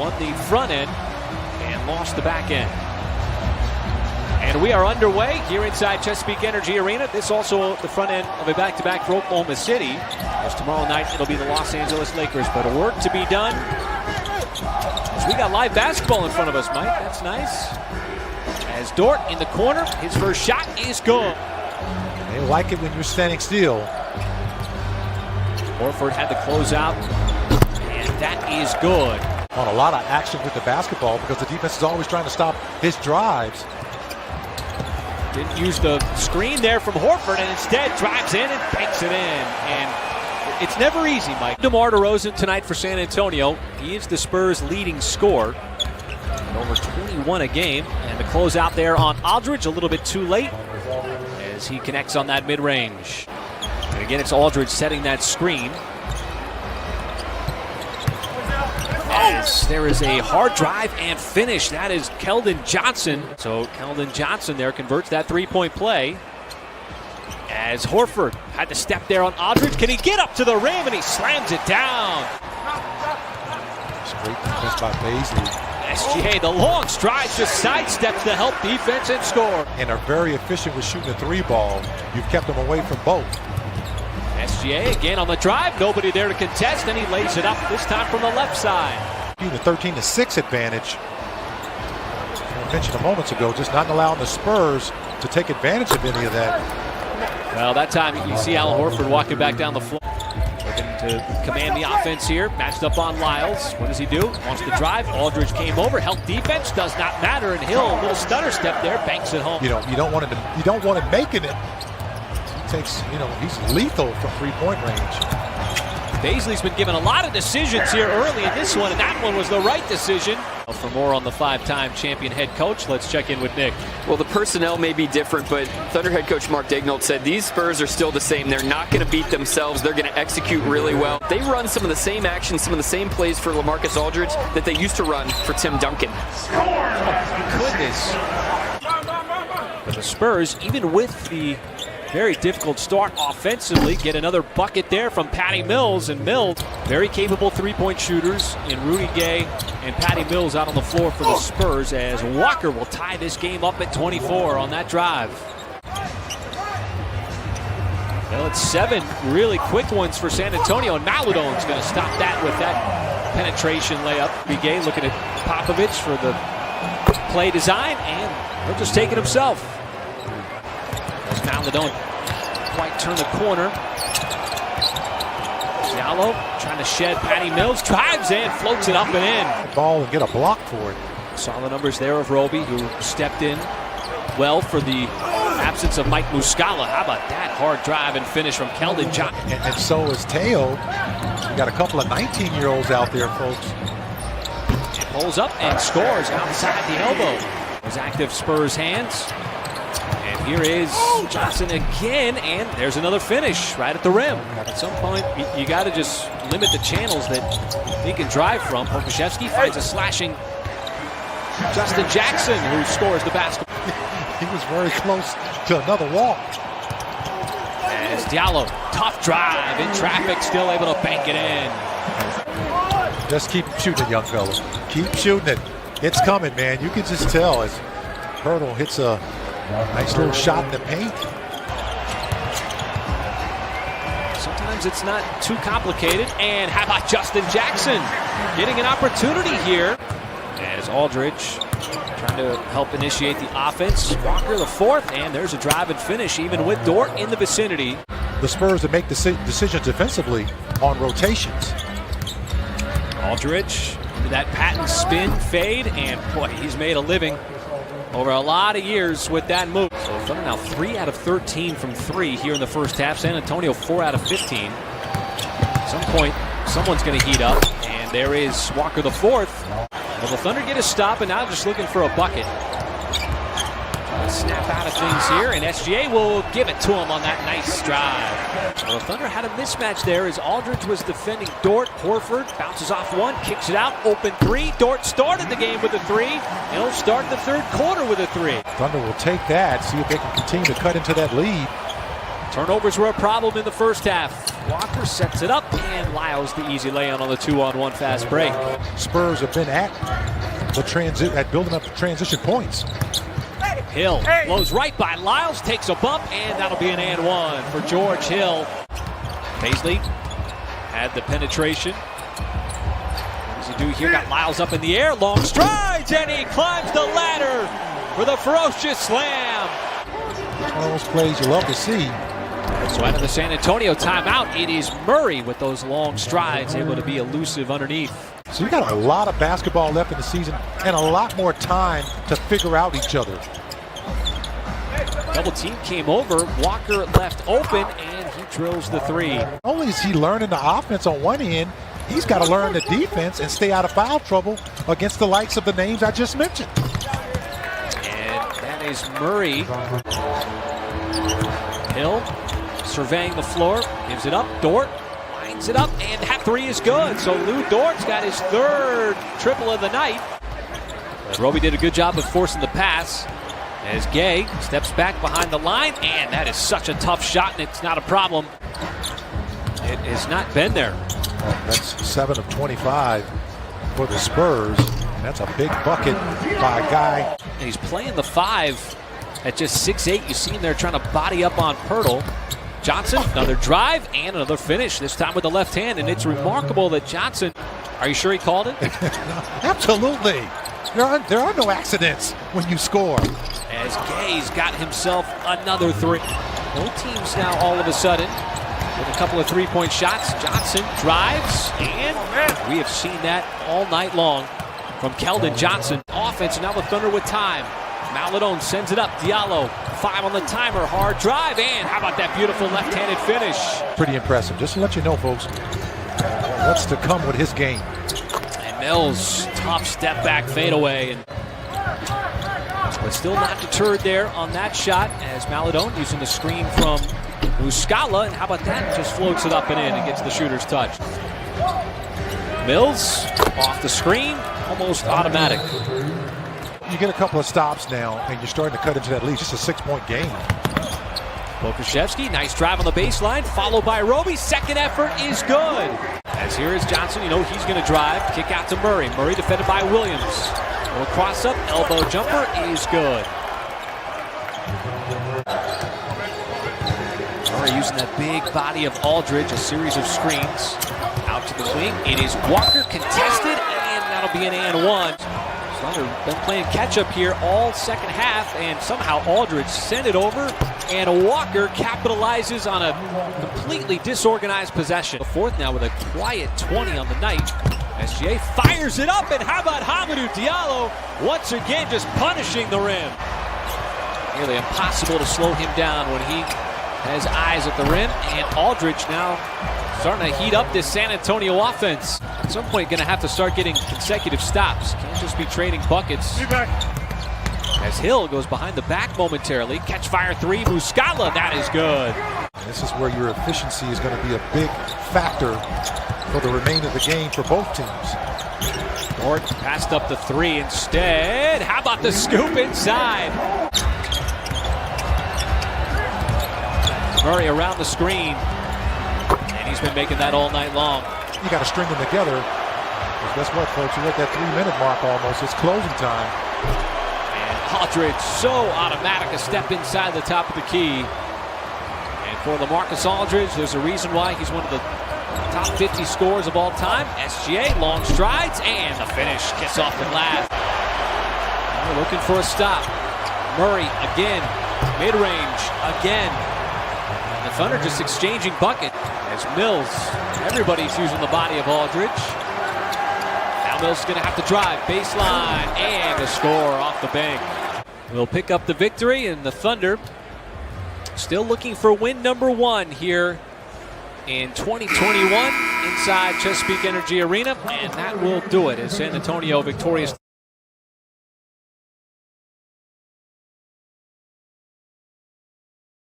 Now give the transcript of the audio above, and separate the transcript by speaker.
Speaker 1: won the front end and lost the back end. And we are underway here inside Chesapeake Energy Arena. This also the front end of a back-to-back for Oklahoma City. As tomorrow night it'll be the Los Angeles Lakers. But a work to be done. As we got live basketball in front of us, Mike. That's nice. As Dort in the corner, his first shot is good.
Speaker 2: They like it when you're standing still.
Speaker 1: Horford had the closeout, and that is good.
Speaker 2: On a lot of action with the basketball because the defense is always trying to stop his drives.
Speaker 1: Didn't use the screen there from Horford and instead drives in and banks it in. And it's never easy, Mike. DeMar DeRozan tonight for San Antonio. He is the Spurs' leading scorer. At over 21 a game. And the closeout there on Aldridge, a little bit too late as he connects on that mid-range. And again, it's Aldridge setting that screen. As there is a hard drive and finish. That is Keldon Johnson. So Keldon Johnson there converts that three-point play. As Horford had to step there on Aldridge. Can he get up to the rim? And he slams it down.
Speaker 2: Great defense by Bazley.
Speaker 1: SGA, the long strides, just sidesteps the help defense and score.
Speaker 2: And are very efficient with shooting the three ball. You've kept them away from both.
Speaker 1: SGA again on the drive. Nobody there to contest, and he lays it up this time from the left side.
Speaker 2: The 13-6 advantage. I mentioned a moment ago, just not allowing the Spurs to take advantage of any of that.
Speaker 1: Well, that time you see Al Horford walking back down the floor. Looking to command the offense here. Matched up on Lyles. What does he do? Wants to drive. Aldridge came over. Help defense. Does not matter. And Hill, a little stutter step there. Banks it home.
Speaker 2: You don't want him making it. He takes, he's lethal from three-point range.
Speaker 1: Bazley's been given a lot of decisions here early in this one, and that one was the right decision. For more on the five-time champion head coach, let's check in with Nick.
Speaker 3: Well, the personnel may be different, but Thunder head coach Mark Daigneault said these Spurs are still the same. They're not going to beat themselves. They're going to execute really well. They run some of the same actions, some of the same plays for LaMarcus Aldridge that they used to run for Tim Duncan.
Speaker 1: Oh, goodness. But the Spurs, even with the very difficult start offensively, get another bucket there from Patty Mills. And Mills, very capable three-point shooters in Rudy Gay and Patty Mills out on the floor for the Spurs, as Walker will tie this game up at 24 on that drive. Well, it's 7 really quick ones for San Antonio, and Maladone's going to stop that with that penetration layup. Rudy Gay looking at Popovich for the play design, and he'll just take it himself. Maladone quite turn the corner. Diallo trying to shed Patty Mills, drives in, floats it up and in.
Speaker 2: Ball and get a block for it.
Speaker 1: Saw the numbers there of Roby, who stepped in well for the absence of Mike Muscala. How about that hard drive and finish from Keldon Johnson?
Speaker 2: And so is Teo. You got a couple of 19-year-olds out there, folks.
Speaker 1: He pulls up and scores outside the elbow. Those active Spurs hands. And here is Johnson again, and there's another finish right at the rim. At some point, you got to just limit the channels that he can drive from. Pokusevski finds a slashing Justin Jackson, who scores the basketball.
Speaker 2: He was very close to another walk.
Speaker 1: As Diallo, tough drive in traffic, still able to bank it in.
Speaker 2: Just keep shooting it, young fella. Keep shooting it. It's coming, man. You can just tell as Hurdle hits a nice little shot in the paint.
Speaker 1: Sometimes it's not too complicated. And how about Justin Jackson getting an opportunity here? As Aldridge trying to help initiate the offense. Walker the fourth, and there's a drive and finish even with Dort in the vicinity.
Speaker 2: The Spurs that make decisions defensively on rotations.
Speaker 1: Aldridge into that patent spin fade, and boy, he's made a living over a lot of years with that move. So Thunder now 3 out of 13 from 3 here in the first half. San Antonio 4 out of 15. At some point, someone's going to heat up, and there is Walker the fourth. Well, the Thunder get a stop, and now just looking for a bucket. Snap out of things here, and SGA will give it to him on that nice drive. So the Thunder had a mismatch there as Aldridge was defending Dort. Horford bounces off one, kicks it out, open three. Dort started the game with a three, and he'll start the third quarter with a three.
Speaker 2: Thunder will take that, see if they can continue to cut into that lead.
Speaker 1: Turnovers were a problem in the first half. Walker sets it up, and Lyles the easy lay on the 2-on-1 fast break.
Speaker 2: Spurs have been at building up the transition points.
Speaker 1: Hill blows right by Lyles, takes a bump, and that'll be an and one for George Hill. Paisley had the penetration. What does he do here? Got Lyles up in the air, long strides, and he climbs the ladder for the ferocious slam.
Speaker 2: One of those plays you love to see.
Speaker 1: So out of the San Antonio timeout, it is Murray with those long strides, able to be elusive underneath.
Speaker 2: So you got a lot of basketball left in the season and a lot more time to figure out each other.
Speaker 1: Double team came over, Walker left open, and he drills the three.
Speaker 2: Not only is he learning the offense on one end, he's got to learn the defense and stay out of foul trouble against the likes of the names I just mentioned.
Speaker 1: And that is Murray. Hill surveying the floor, gives it up. Dort lines it up, and that three is good. So Lou Dort's got his third triple of the night. Roby did a good job of forcing the pass as Gay steps back behind the line, and that is such a tough shot, and it's not a problem. It has not been there.
Speaker 2: That's 7 of 25 for the Spurs, and that's a big bucket by a guy.
Speaker 1: And he's playing the 5 at just 6'8". You see him there trying to body up on Pirtle. Johnson, another drive and another finish, this time with the left hand, and it's remarkable that Johnson, are you sure he called it?
Speaker 2: Absolutely. There are no accidents when you score.
Speaker 1: As Gay's got himself another three. Both teams now all of a sudden with a couple of three-point shots. Johnson drives, and we have seen that all night long from Keldon Johnson. Offense, now the Thunder with time. Maladone sends it up. Diallo, 5 on the timer. Hard drive, and how about that beautiful left-handed finish?
Speaker 2: Pretty impressive. Just to let you know, folks, what's to come with his game.
Speaker 1: And Mills, tough step back fadeaway, but still not deterred there on that shot as Maladone using the screen from Muscala, and how about that? Just floats it up and in and gets the shooter's touch. Mills off the screen, almost automatic.
Speaker 2: You get a couple of stops now, and you're starting to cut into that lead. Just a 6-point game.
Speaker 1: Pokusevski, nice drive on the baseline, followed by Roby. Second effort is good. As here is Johnson, you know he's going to drive. Kick out to Murray. Murray defended by Williams. Little cross up, elbow jumper is good. Murray using that big body of Aldridge, a series of screens. Out to the wing, it is Walker contested, and that'll be an and one. Thunder been playing catch-up here all second half, and somehow Aldridge sent it over, and Walker capitalizes on a completely disorganized possession. The fourth now with a quiet 20 on the night. SGA fires it up, and how about Hamidou Diallo once again just punishing the rim. Nearly impossible to slow him down when he has eyes at the rim, and Aldridge now starting to heat up this San Antonio offense. At some point, going to have to start getting consecutive stops. Can't just be trading buckets. As Hill goes behind the back momentarily. Catch fire three, Muscala, that is good.
Speaker 2: This is where your efficiency is going to be a big factor for the remainder of the game for both teams.
Speaker 1: Dort passed up the three instead. How about the scoop inside? Murray around the screen. And he's been making that all night long.
Speaker 2: You got to string them together. Because guess what, folks? You're at that 3-minute mark almost. It's closing time.
Speaker 1: And Aldridge, so automatic, a step inside the top of the key. And for LaMarcus Aldridge, there's a reason why he's one of the top 50 scorers of all time. SGA, long strides, and the finish. Kiss off the glass. We're looking for a stop. Murray again, mid-range again. And the Thunder just exchanging bucket as Mills, everybody's using the body of Aldridge. Now Mills is going to have to drive, baseline, and a score off the bank. We'll pick up the victory, and the Thunder still looking for win number 1 here in 2021 inside Chesapeake Energy Arena, and that will do it as San Antonio victorious.